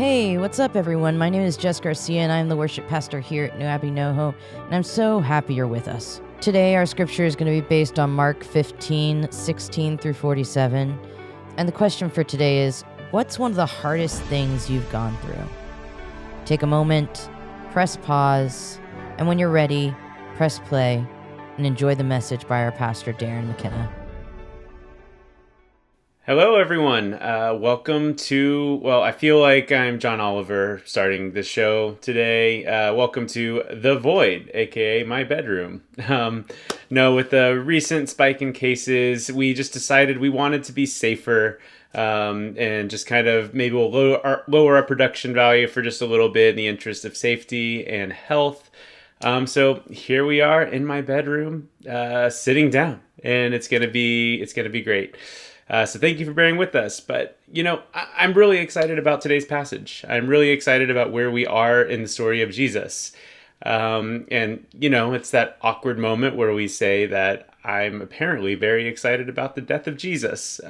Hey, what's up, everyone? My name is Jess Garcia, and I'm the worship pastor here at New Abbey NoHo, and I'm so happy you're with us. Today, our scripture is going to be based on Mark 15, 16 through 47, and the question for today is, what's one of the hardest things you've gone through? Take a moment, press pause, and when you're ready, press play, and enjoy the message by our pastor, Darren McKenna. Hello, everyone. Welcome to, I feel like I'm John Oliver starting the show today. Welcome to The Void, aka my bedroom. With the recent spike in cases, we just decided we wanted to be safer and just kind of maybe we'll lower our production value for just a little bit in the interest of safety and health. So here we are in my bedroom, sitting down, and it's gonna be great. So thank you for bearing with us. But, I'm really excited about today's passage. I'm really excited about where we are in the story of Jesus. It's that awkward moment where we say that I'm apparently very excited about the death of Jesus.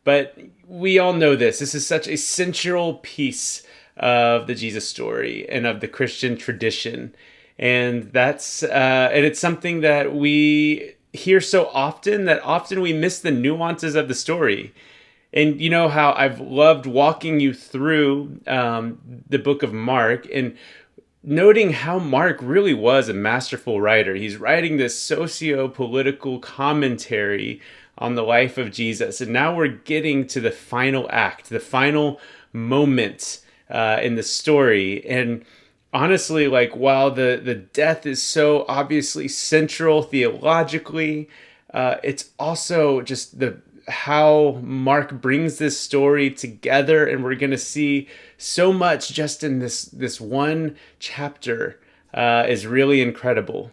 But we all know this. This is such a central piece of the Jesus story and of the Christian tradition. And it's something that we hear so often that often we miss the nuances of the story. And you know how I've loved walking you through the book of Mark and noting how Mark really was a masterful writer. He's writing this socio-political commentary on the life of Jesus. And now we're getting to the final act, the final moment in the story. And honestly, while the death is so obviously central theologically, it's also just how Mark brings this story together, and we're going to see so much just in this one chapter is really incredible.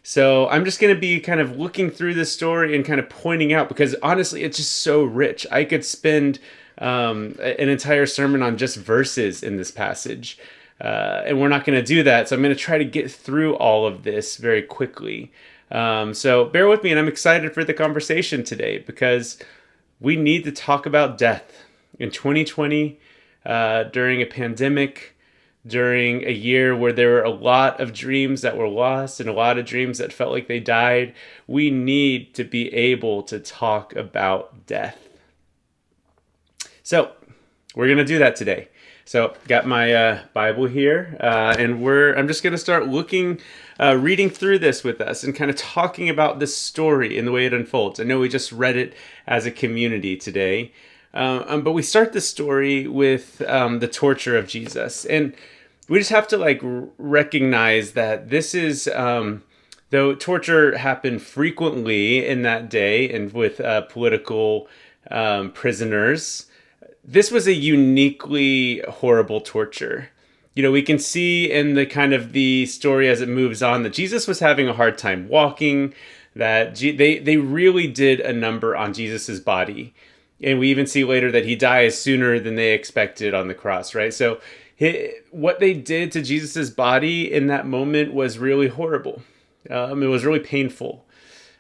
So I'm just going to be kind of looking through this story and kind of pointing out, because honestly, it's just so rich. I could spend an entire sermon on just verses in this passage. And we're not going to do that. So I'm going to try to get through all of this very quickly. So bear with me, and I'm excited for the conversation today because we need to talk about death in 2020, during a pandemic, during a year where there were a lot of dreams that were lost and a lot of dreams that felt like they died. We need to be able to talk about death. So we're going to do that today. So got my Bible here, and I'm just going to start reading through this with us and kind of talking about this story and the way it unfolds. I know we just read it as a community today, but we start the story with the torture of Jesus. And we just have to recognize that this is, though torture happened frequently in that day and with political prisoners, this was a uniquely horrible torture. We can see in the kind of the story as it moves on that Jesus was having a hard time walking, that they really did a number on Jesus's body. And we even see later that he dies sooner than they expected on the cross, right? So what they did to Jesus's body in that moment was really horrible. It was really painful,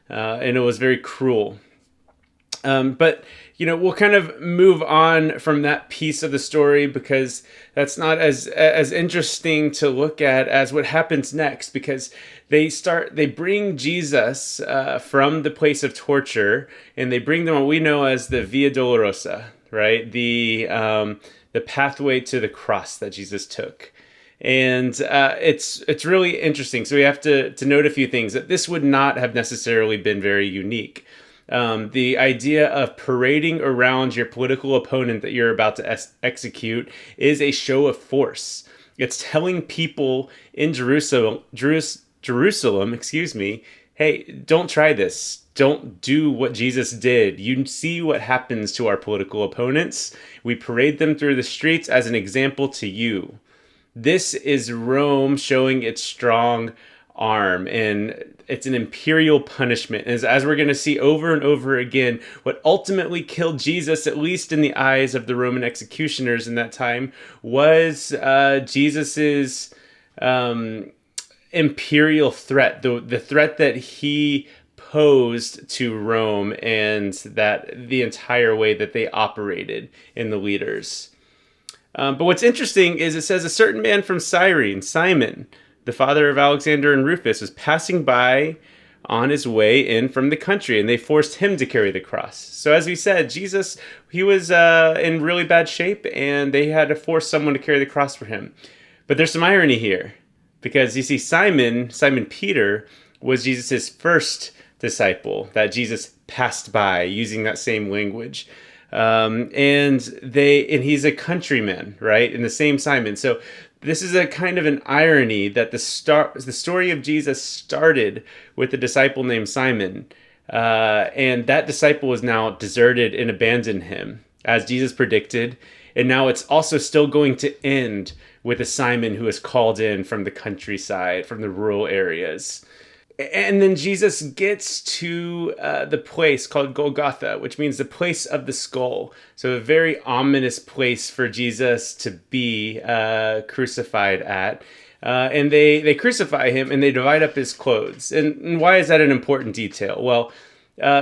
and it was very cruel. But we'll kind of move on from that piece of the story because that's not as interesting to look at as what happens next, because they bring Jesus from the place of torture, and they bring them what we know as the Via Dolorosa, right? The pathway to the cross that Jesus took. And it's really interesting. So we have to note a few things, that this would not have necessarily been very unique. The idea of parading around your political opponent that you're about to execute is a show of force. It's telling people in Jerusalem, hey, don't try this. Don't do what Jesus did. You see what happens to our political opponents. We parade them through the streets as an example to you. This is Rome showing its strong arm, and it's an imperial punishment. As we're going to see over and over again, what ultimately killed Jesus, at least in the eyes of the Roman executioners in that time, was Jesus's imperial threat, the threat that he posed to Rome, and that the entire way that they operated in the leaders. But what's interesting is it says a certain man from Cyrene, Simon, the father of Alexander and Rufus, was passing by on his way in from the country, and they forced him to carry the cross. So as we said, Jesus, he was in really bad shape, and they had to force someone to carry the cross for him. But there's some irony here, because you see Simon Peter, was Jesus' first disciple that Jesus passed by, using that same language. And he's a countryman, right? And the same Simon. So this is a kind of an irony that the story of Jesus started with a disciple named Simon, and that disciple was now deserted and abandoned him, as Jesus predicted. And now it's also still going to end with a Simon who is called in from the countryside, from the rural areas. And then Jesus gets to the place called Golgotha, which means the place of the skull. So a very ominous place for Jesus to be crucified at. And they crucify him and they divide up his clothes. And why is that an important detail? Well,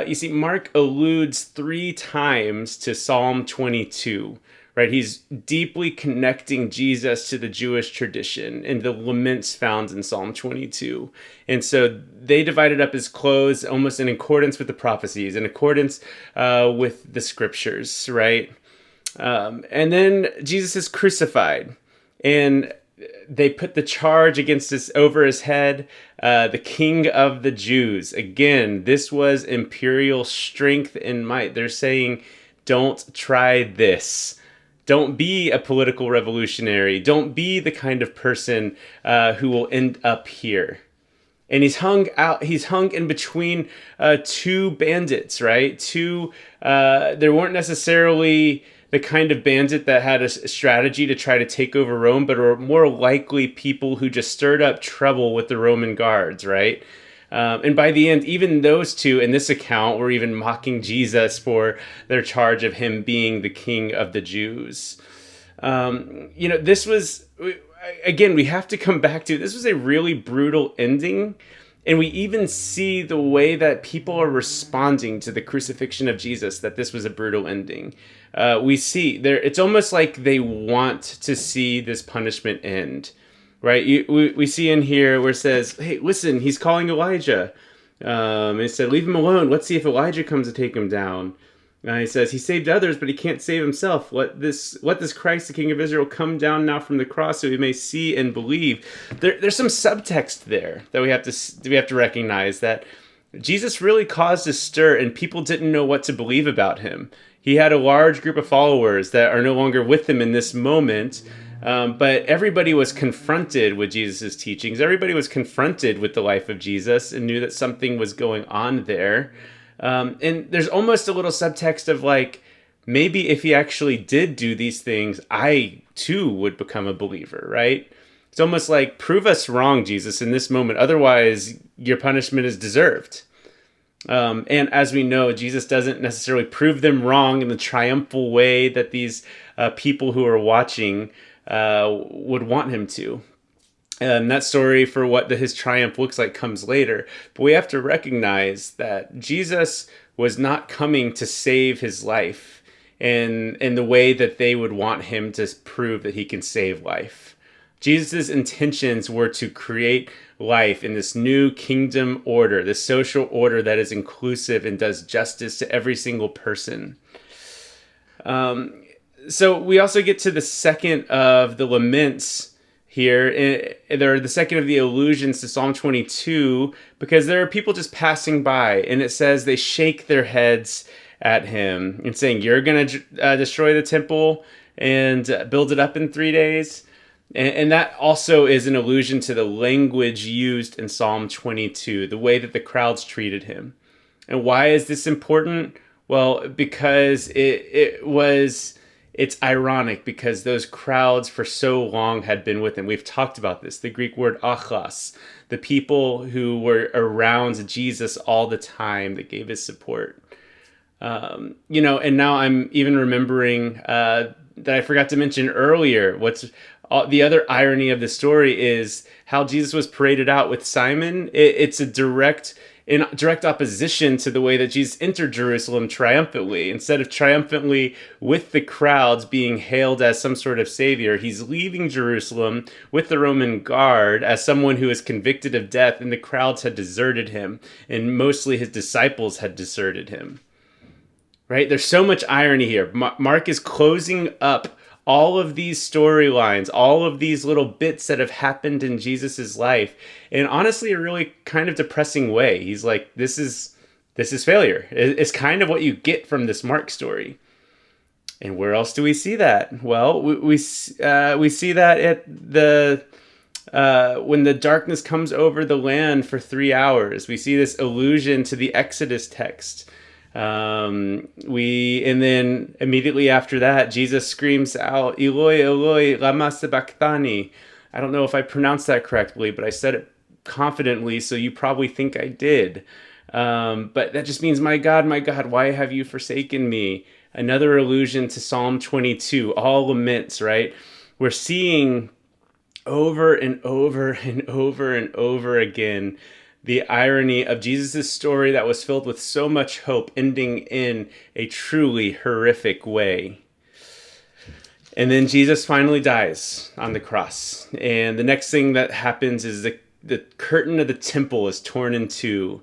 you see, Mark alludes 3 times to Psalm 22. Right, he's deeply connecting Jesus to the Jewish tradition and the laments found in Psalm 22. And so they divided up his clothes almost in accordance with the prophecies, in accordance with the scriptures, right? And then Jesus is crucified, and they put the charge over his head, the King of the Jews. Again, this was imperial strength and might. They're saying, don't try this. Don't be a political revolutionary. Don't be the kind of person who will end up here. And he's hung in between 2 bandits, right? There weren't necessarily the kind of bandit that had a strategy to try to take over Rome, but are more likely people who just stirred up trouble with the Roman guards, right? And by the end, even those 2 in this account were even mocking Jesus for their charge of him being the king of the Jews. This was, again, we have to come back to, this was a really brutal ending. And we even see the way that people are responding to the crucifixion of Jesus, that this was a brutal ending. We see there, it's almost like they want to see this punishment end. Right, we see in here where it says, "Hey, listen, he's calling Elijah." It said, "Leave him alone. Let's see if Elijah comes to take him down." He says, "He saved others, but he can't save himself. Let this Christ, the King of Israel, come down now from the cross, so we may see and believe." There's some subtext there that we have to recognize, that Jesus really caused a stir, and people didn't know what to believe about him. He had a large group of followers that are no longer with him in this moment. But everybody was confronted with Jesus' teachings. Everybody was confronted with the life of Jesus and knew that something was going on there. And there's almost a little subtext of like, maybe if he actually did do these things, I too would become a believer, right? It's almost like, prove us wrong, Jesus, in this moment. Otherwise, your punishment is deserved. And as we know, Jesus doesn't necessarily prove them wrong in the triumphal way that these people who are watching would want him to. And that story for what his triumph looks like comes later. But we have to recognize that Jesus was not coming to save his life in the way that they would want him to prove that he can save life. Jesus' intentions were to create life in this new kingdom order, this social order that is inclusive and does justice to every single person. So we also get to the second of the laments here. They're the second of the allusions to Psalm 22, because there are people just passing by, and it says they shake their heads at him and saying, "You're going to destroy the temple and build it up in 3 days." And that also is an allusion to the language used in Psalm 22, the way that the crowds treated him. And why is this important? Well, because it's ironic, because those crowds for so long had been with him. We've talked about this, the Greek word achos, the people who were around Jesus all the time that gave his support. And now I'm even remembering that I forgot to mention earlier, the other irony of the story is how Jesus was paraded out with Simon. It's a direct in direct opposition to the way that Jesus entered Jerusalem triumphantly. Instead of triumphantly with the crowds being hailed as some sort of savior, he's leaving Jerusalem with the Roman guard as someone who is convicted of death, and the crowds had deserted him, and mostly his disciples had deserted him. Right? There's so much irony here. Mark is closing up all of these storylines, all of these little bits that have happened in Jesus's life, in honestly a really kind of depressing way. He's like, this is failure. It's kind of what you get from this Mark story. And where else do we see that? Well, we see that at the when the darkness comes over the land for 3 hours. We see this allusion to the Exodus text. And then immediately after that, Jesus screams out, "Eloi, Eloi, lama sabachthani." I don't know if I pronounced that correctly, but I said it confidently, so you probably think I did. But that just means, my God, why have you forsaken me? Another allusion to Psalm 22, all laments, right? We're seeing over and over and over and over again the irony of Jesus' story that was filled with so much hope ending in a truly horrific way. And then Jesus finally dies on the cross. And the next thing that happens is the curtain of the temple is torn in two.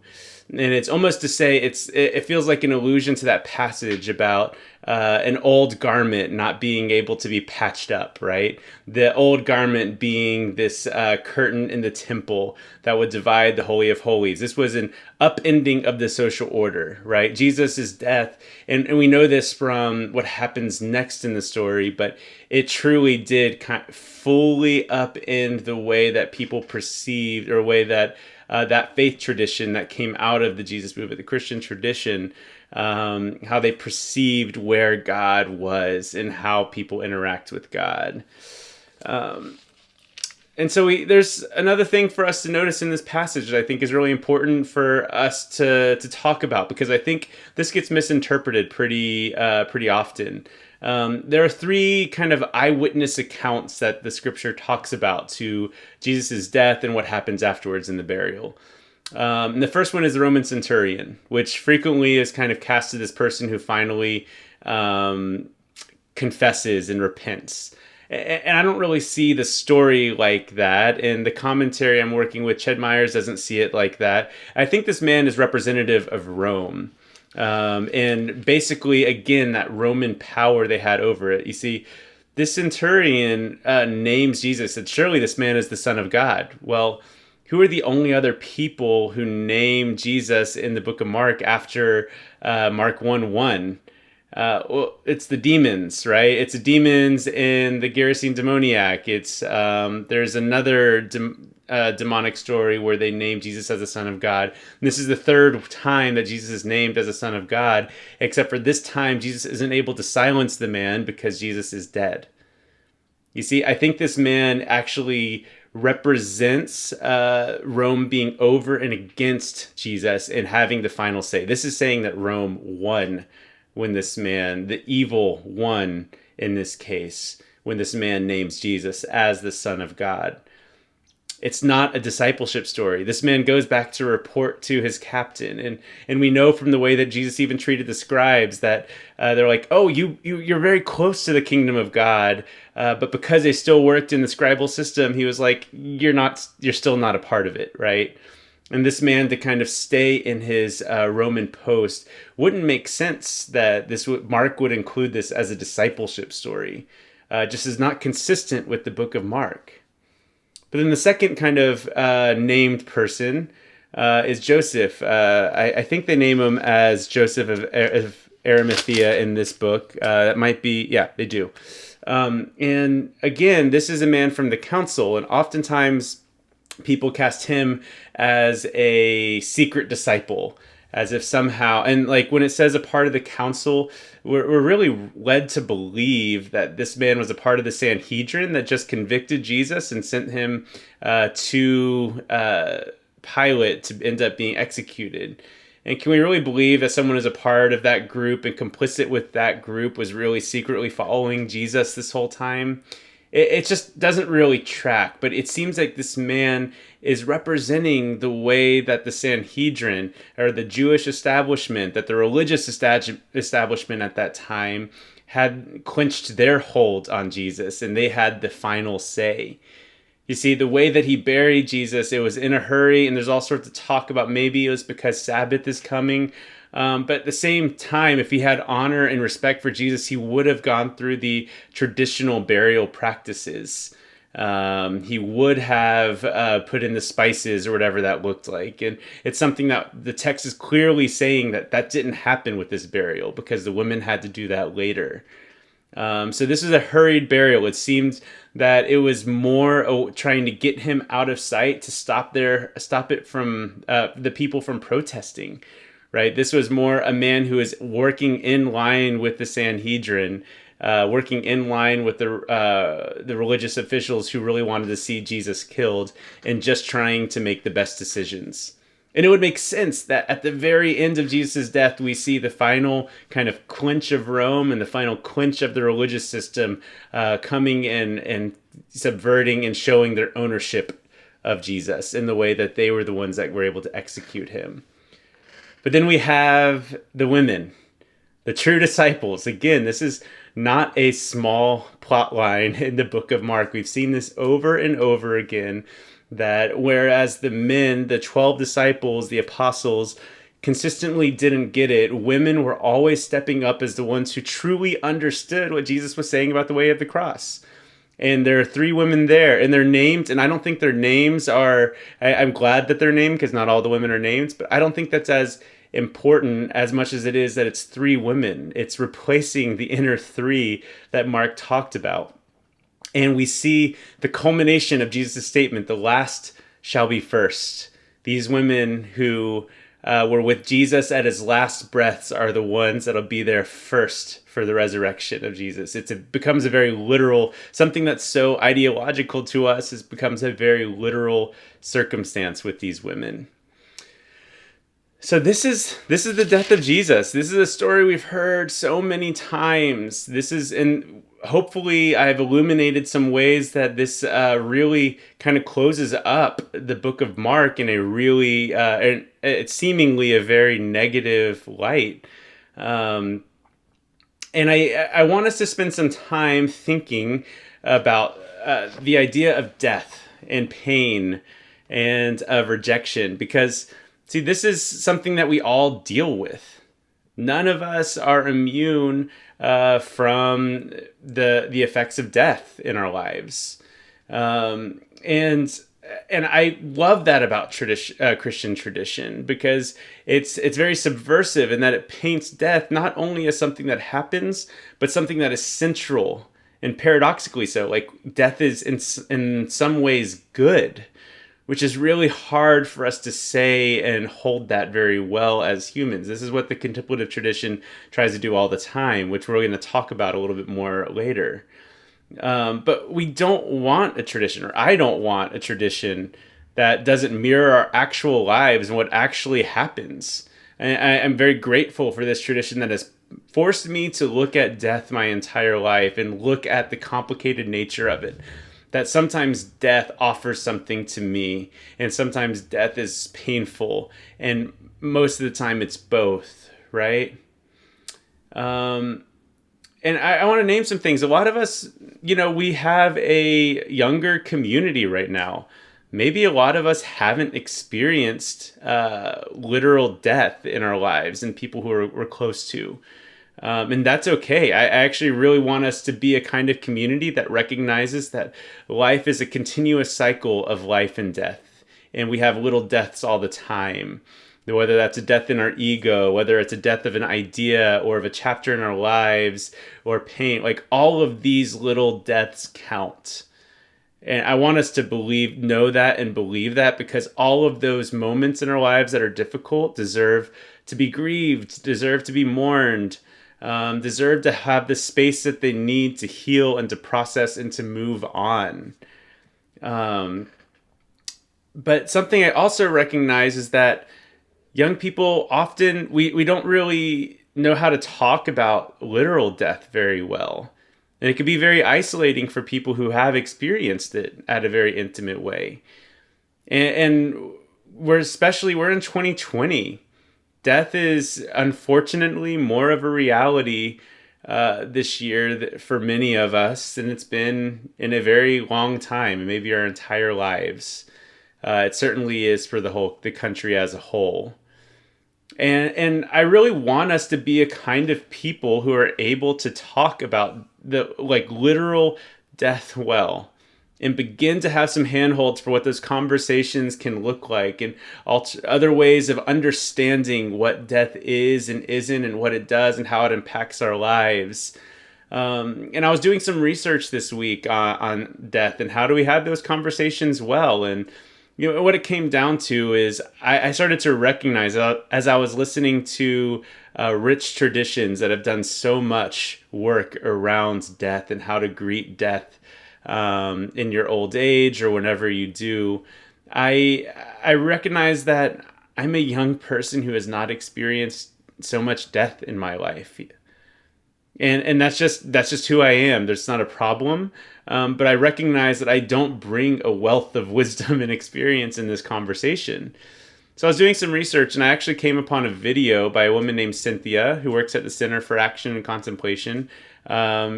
And it's almost to say, it feels like an allusion to that passage about an old garment not being able to be patched up, right? The old garment being this curtain in the temple that would divide the Holy of Holies. This was an upending of the social order, right? Jesus' death, and we know this from what happens next in the story, but it truly did fully upend the way that people perceived, or way that that faith tradition that came out of the Jesus movement, the Christian tradition, how they perceived where God was and how people interact with God. And so there's another thing for us to notice in this passage that I think is really important for us to talk about, because I think this gets misinterpreted pretty often. There are three kind of eyewitness accounts that the scripture talks about to Jesus' death and what happens afterwards in the burial. And the first one is the Roman centurion, which frequently is kind of cast as this person who finally confesses and repents. And I don't really see the story like that. And the commentary I'm working with, Ched Myers, doesn't see it like that. I think this man is representative of Rome. And basically, again, that Roman power they had over it. You see, this centurion names Jesus, and surely this man is the Son of God. Well, who are the only other people who name Jesus in the book of Mark after Mark 1:1? Well, it's the demons, right? It's the demons in the Gerasene demoniac. It's there's another demonic story where they name Jesus as the Son of God. And this is the third time that Jesus is named as a Son of God, except for this time Jesus isn't able to silence the man because Jesus is dead. You see, I think this man actually represents Rome being over and against Jesus and having the final say. This is saying that Rome won when this man, the evil one in this case, when this man names Jesus as the Son of God. It's not a discipleship story. This man goes back to report to his captain. And we know from the way that Jesus even treated the scribes that they're like, oh, you're very close to the kingdom of God. But because they still worked in the scribal system, he was like, you're still not a part of it, right? And this man to kind of stay in his Roman post wouldn't make sense that Mark would include this as a discipleship story. Just is not consistent with the book of Mark. But then the second kind of named person is Joseph. I think they name him as Joseph of Arimathea in this book. That might be, yeah, they do. And again, this is a man from the council, and oftentimes people cast him as a secret disciple, as if somehow, and like when it says a part of the council, we're really led to believe that this man was a part of the Sanhedrin that just convicted Jesus and sent him to Pilate to end up being executed. And can we really believe that someone is a part of that group and complicit with that group was really secretly following Jesus this whole time? it just doesn't really track. But it seems like this man is representing the way that the Sanhedrin, or the Jewish establishment, that the religious establishment at that time, had clinched their hold on Jesus, and they had the final say. You see, the way that he buried Jesus, it was in a hurry, and there's all sorts of talk about maybe it was because Sabbath is coming. But at the same time, if he had honor and respect for Jesus, he would have gone through the traditional burial practices. He would have put in the spices or whatever that looked like. And it's something that the text is clearly saying that didn't happen with this burial, because the women had to do that later. So this was a hurried burial. It seemed that it was more trying to get him out of sight to stop it from the people from protesting, right? This was more a man who is working in line with the Sanhedrin, working in line with the religious officials who really wanted to see Jesus killed, and just trying to make the best decisions. And it would make sense that at the very end of Jesus' death, we see the final kind of clinch of Rome and the final clinch of the religious system coming in and subverting and showing their ownership of Jesus in the way that they were the ones that were able to execute him. But then we have the women, the true disciples. Again, this is not a small plot line in the book of Mark. We've seen this over and over again, that whereas the men, the 12 disciples, the apostles, consistently didn't get it, women were always stepping up as the ones who truly understood what Jesus was saying about the way of the cross. And there are 3 women there, and they're named, and I don't think their names are, I'm glad that they're named, because not all the women are named, but I don't think that's as important as much as it is that it's 3 women. It's replacing the inner 3 that Mark talked about. And we see the culmination of Jesus' statement, the last shall be first. These women who were with Jesus at his last breaths are the ones that'll be there first for the resurrection of Jesus. It becomes a very literal, something that's so ideological to us, it becomes a very literal circumstance with these women. So this is the death of Jesus. This is a story we've heard so many times. And hopefully I've illuminated some ways that this really kind of closes up the book of Mark in a really, it's seemingly a very negative light. And I want us to spend some time thinking about the idea of death and pain and of rejection, because see, this is something that we all deal with. None of us are immune from the effects of death in our lives, and I love that about Christian tradition, because it's very subversive in that it paints death not only as something that happens, but something that is central, and paradoxically so. Like, death is in some ways good, which is really hard for us to say and hold that very well as humans. This is what the contemplative tradition tries to do all the time, which we're going to talk about a little bit more later. But we don't want a tradition, or I don't want a tradition that doesn't mirror our actual lives and what actually happens. And I'm very grateful for this tradition that has forced me to look at death my entire life and look at the complicated nature of it. That sometimes death offers something to me, and sometimes death is painful, and most of the time it's both, right? And I want to name some things. A lot of us, we have a younger community right now. Maybe a lot of us haven't experienced literal death in our lives and people who we're close to. And that's okay. I actually really want us to be a kind of community that recognizes that life is a continuous cycle of life and death. And we have little deaths all the time. Whether that's a death in our ego, whether it's a death of an idea or of a chapter in our lives or pain, like all of these little deaths count. And I want us to know that and believe that, because all of those moments in our lives that are difficult deserve to be grieved, deserve to be mourned, deserve to have the space that they need to heal and to process and to move on. But something I also recognize is that young people often, we don't really know how to talk about literal death very well. And it can be very isolating for people who have experienced it at a very intimate way. And we're in 2020. Death is unfortunately more of a reality this year for many of us than it's been in a very long time, maybe our entire lives. It certainly is for the country as a whole. And I really want us to be a kind of people who are able to talk about the literal death well, and begin to have some handholds for what those conversations can look like, and other ways of understanding what death is and isn't, and what it does and how it impacts our lives. And I was doing some research this week on death and how do we have those conversations well. And what it came down to is I started to recognize as I was listening to rich traditions that have done so much work around death and how to greet death in your old age or whenever you do. I recognize that I'm a young person who has not experienced so much death in my life. And that's just who I am. There's not a problem. But I recognize that I don't bring a wealth of wisdom and experience in this conversation. So I was doing some research, and I actually came upon a video by a woman named Cynthia who works at the Center for Action and Contemplation.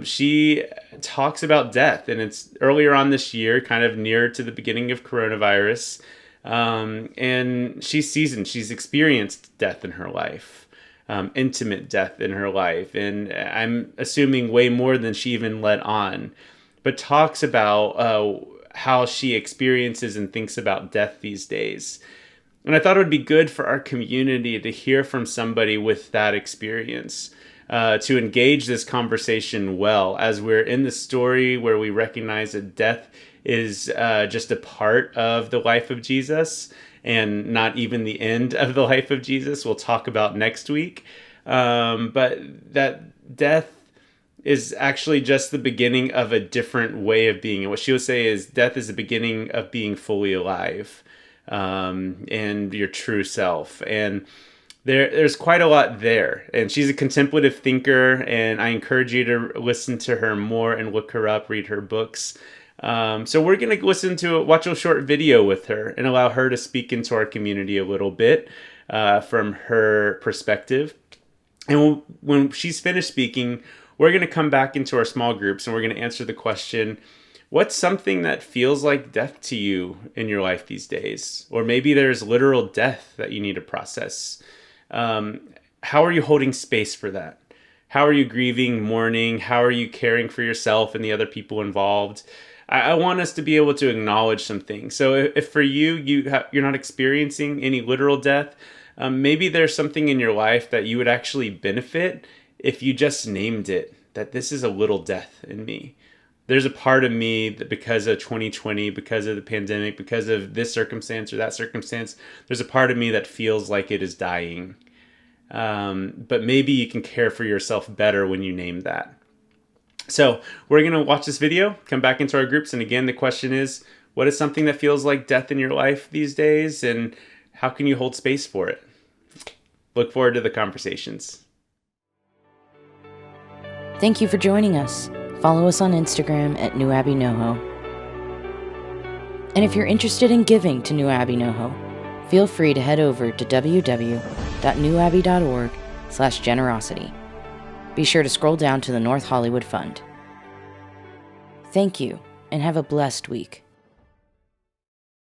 She talks about death, and it's earlier on this year, kind of near to the beginning of coronavirus. And she's seasoned. She's experienced death in her life. Intimate death in her life, and I'm assuming way more than she even let on, but talks about how she experiences and thinks about death these days. And I thought it would be good for our community to hear from somebody with that experience, to engage this conversation well, as we're in the story where we recognize that death is just a part of the life of Jesus, and not even the end of the life of Jesus. We'll talk about next week. But that death is actually just the beginning of a different way of being. And what she would say is death is the beginning of being fully alive, and your true self. And there's quite a lot there. And she's a contemplative thinker, and I encourage you to listen to her more and look her up, read her books. So we're going to watch a short video with her and allow her to speak into our community a little bit from her perspective. And when she's finished speaking, we're going to come back into our small groups and we're going to answer the question, what's something that feels like death to you in your life these days? Or maybe there's literal death that you need to process. How are you holding space for that? How are you grieving, mourning? How are you caring for yourself and the other people involved? I want us to be able to acknowledge some things. So if for you're not experiencing any literal death, maybe there's something in your life that you would actually benefit if you just named it, that this is a little death in me. There's a part of me that because of 2020, because of the pandemic, because of this circumstance or that circumstance, there's a part of me that feels like it is dying. But maybe you can care for yourself better when you name that. So we're going to watch this video, come back into our groups. And again, the question is, what is something that feels like death in your life these days? And how can you hold space for it? Look forward to the conversations. Thank you for joining us. Follow us on Instagram at New Abbey NoHo. And if you're interested in giving to New Abbey NoHo, feel free to head over to www.newabbey.org/generosity. Be sure to scroll down to the North Hollywood Fund. Thank you, and have a blessed week.